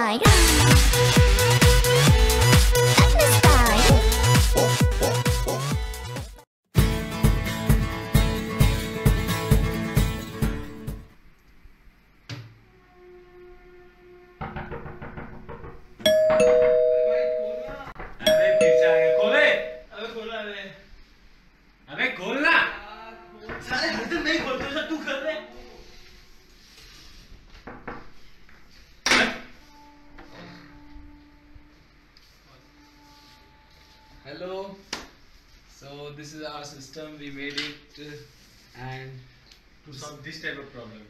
style. That's my style. अबे पीछे आ गया खोले अबे खोला अबे खोलना साले हर दिन नहीं खोलते सर तू कर रहे Hello, so this is our system, we made it and to solve this type of problem.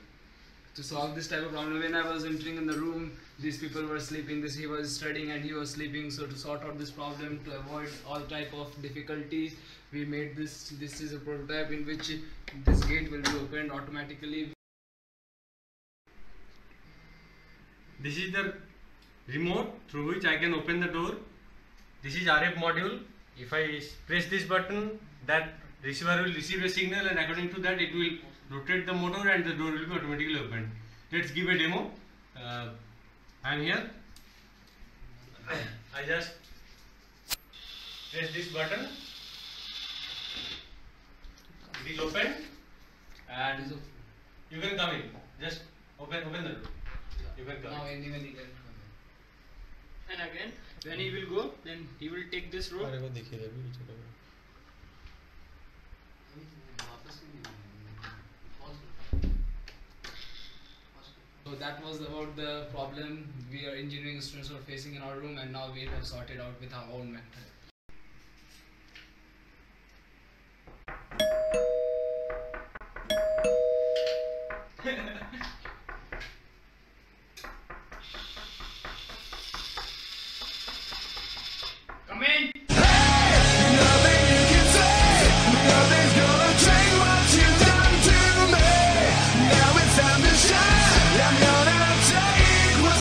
To solve this type of problem, when I was entering in the room, these people were sleeping, he was studying and he was sleeping, so to sort out this problem, to avoid all type of difficulties, we made this is a prototype in which this gate will be opened automatically. This is the remote through which I can open the door. This is RF module. If I press this button, that receiver will receive a signal and according to that it will rotate the motor and the door will be automatically opened. Let's give a demo. I am here. I just press this button. It is open and you can come in. Just open the door. You can come. Now anyone he can come in. And again, when he will go, then he will take this rope. So that was about the problem we are engineering students were facing in our room, and now we have sorted out with our own method.